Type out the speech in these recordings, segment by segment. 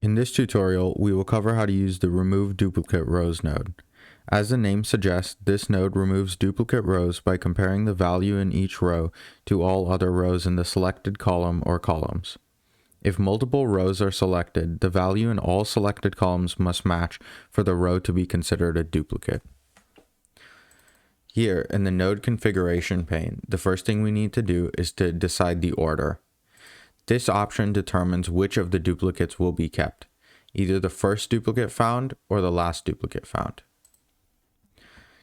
In this tutorial, we will cover how to use the Remove Duplicate Rows node. As the name suggests, this node removes duplicate rows by comparing the value in each row to all other rows in the selected column or columns. If multiple rows are selected, the value in all selected columns must match for the row to be considered a duplicate. Here, in the node configuration pane, the first thing we need to do is to decide the order. This option determines which of the duplicates will be kept, either the first duplicate found or the last duplicate found.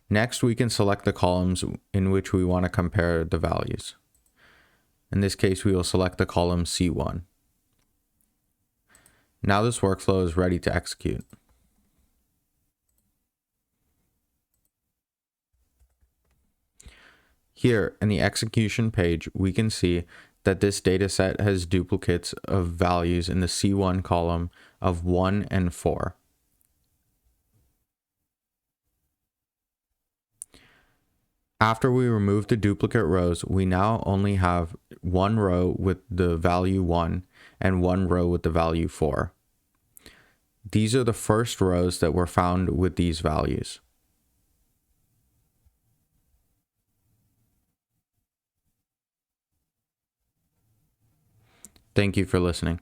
Next, we can select the columns in which we want to compare the values. In this case, we will select the column C1. Now this workflow is ready to execute. Here, in the execution page, we can see that this dataset has duplicates of values in the C1 column of 1 and 4. After we remove the duplicate rows, we now only have one row with the value 1 and one row with the value 4. These are the first rows that were found with these values. Thank you for listening.